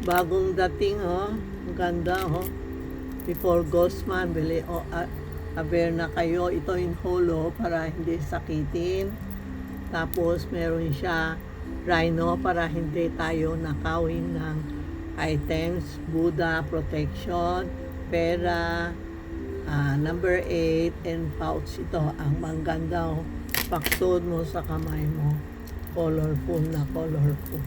Bagong dating, oh. Ang ganda, oh. Before Gosman, bili, oh, aware na kayo. Ito yung holo para hindi sakitin. Tapos, meron siya rhino para hindi tayo nakawin ng items. Buddha, protection, pera, number 8, and pouch. Ito, ang mangganda, oh. Paksod mo sa kamay mo. Colorful na colorful.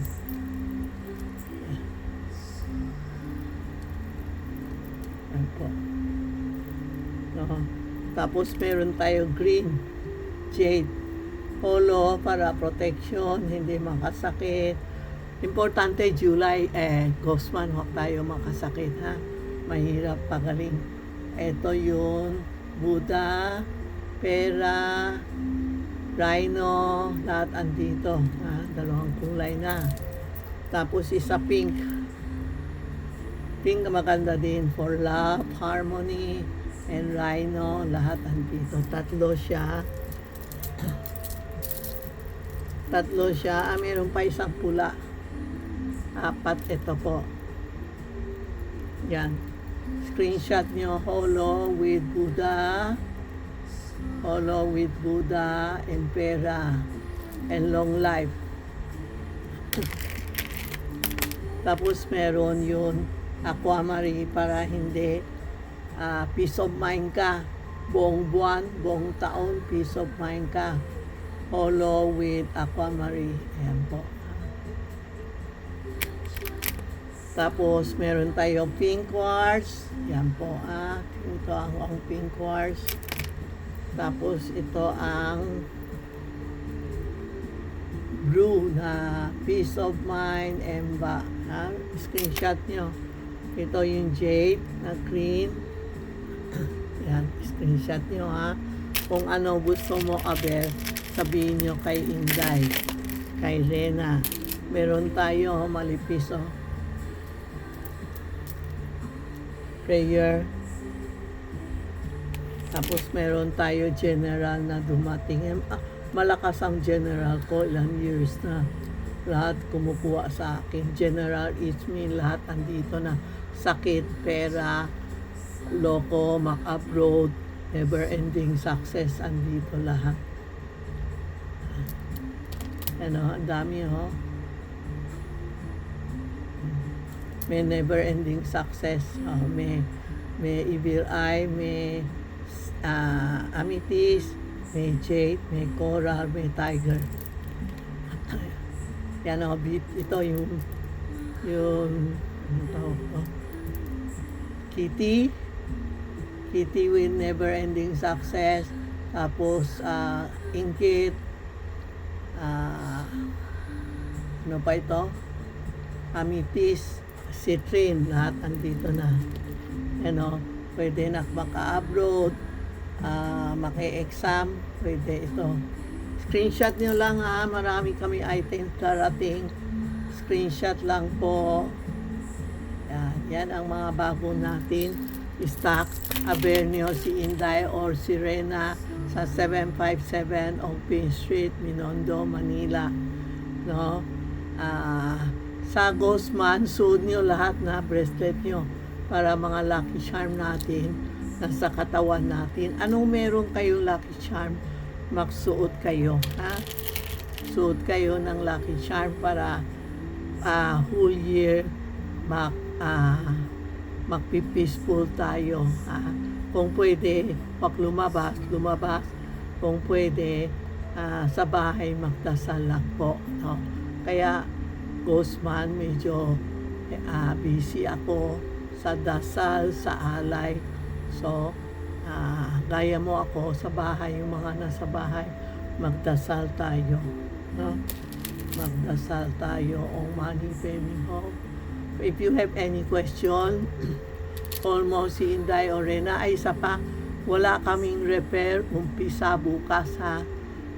Yan po. No. Tapos meron tayo green jade holo para protection, hindi makasakit. Importante July, Gosman, huwag tayo makasakit, ha. Mahirap pagaling. Ito yung Buddha, pera, rhino, lahat andito, ha. Dalawang kulay na. Tapos isa pink. Pink maganda din for love, harmony, and rhino, lahat andito. Tatlo siya. Meron pa isang pula. 4, ito po. Yan. Screenshot nyo, holo with Buddha, and pera, and long life. Tapos meron yun, aquamarine para hindi peace of mind ka. Buong buwan, buong taon, peace of mind ka. Holo with aquamarine. Ayan po. Tapos, meron tayo pink quartz. Yan po, ito ang pink quartz. Tapos, ito ang blue na peace of mind and screenshot nyo. Ito yung jade na green. Yan, screenshot nyo, ha. Kung ano gusto mo, sabihin nyo kay Inday, kay Rena. Meron tayo, malipis, oh. Prayer. Tapos meron tayo general na dumating. Malakas ang general ko, ilang years na. Lahat kumukuha sa akin. General is me, lahat andito na. Sakit, pera, loko, abroad, never ending success, andito lahat. Ano, ang dami, ho. May never ending success, may evil eye, may amethyst, may jade, may coral, may tiger. Yan, ho, ito yung kitty with never ending success. Tapos inggit, ano pa ito, amethyst, citrine, lahat andito na. Ano, pwede na maka-abroad, maki-exam, pwede ito. Screenshot nyo lang, ha, marami kami items darating. Screenshot lang po. Yan ang mga bago natin stock. Aware nyo si Inday or si Rena sa 757 Open Street, Minondo, Manila. No? Sa Gosman, suot nyo lahat na bracelet nyo para mga lucky charm natin nasa katawan natin. Anong meron kayong lucky charm, magsuot kayo, ha? Suot kayo ng lucky charm para whole year magpi-peaceful tayo, ha? Kung pwede, pag lumabas. Kung pwede, sa bahay magdasal lang po, no? Kaya Gosman, medyo busy ako sa dasal, sa alay. So, gaya mo ako sa bahay, yung mga nasa bahay, magdasal tayo, no? Magdasal tayo o money payment home. If you have any question, call mo si Inday o Rena. Ay, isa pa, wala kaming repair, umpisa bukas, ha.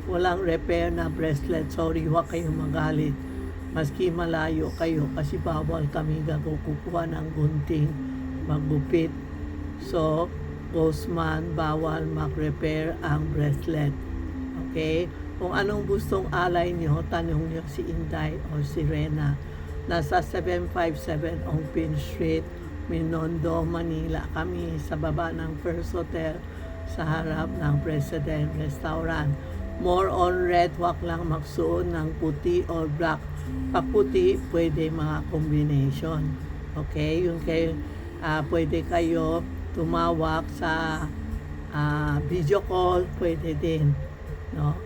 Walang repair na bracelet. Sorry, huwag kayong magalit. Maski malayo kayo kasi bawal kami kukuha ng gunting, maggupit. So, Gosman, bawal mag-repair ang bracelet. Okay? Kung anong gustong alay nyo, tanong nyo si Inday o si Rena. Nasa 757 Ongpin Street, Minondo, Manila kami sa baba ng First Hotel sa harap ng President Restaurant. More on red, wag lang magsuot ng puti or black. Pag puti, pwede mga combination. Okay? Yung pwede kayo tumawag sa video call, pwede din. No?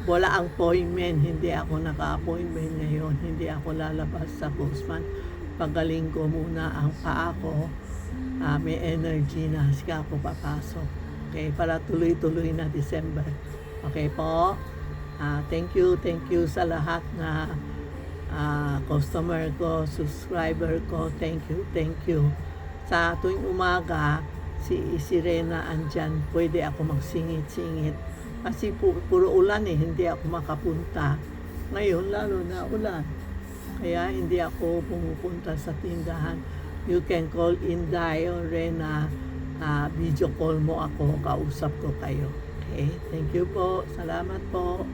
Wala ang appointment, hindi ako naka-appointment ngayon, hindi ako lalabas sa Guzman. Pagaling ko muna ang paa ko, may energy na, sika ako papasok. Okay, para tuloy-tuloy na December. Okay po? Thank you sa lahat na customer ko, subscriber ko. Thank you. Sa tuwing umaga, si Rena andyan, pwede ako magsingit-singit. Kasi puro ulan hindi ako makapunta. Ngayon, lalo na ulan. Kaya hindi ako pumupunta sa tindahan. You can call Inday or Rena, video call mo ako, kausap ko kayo. Okay? Thank you po. Salamat po.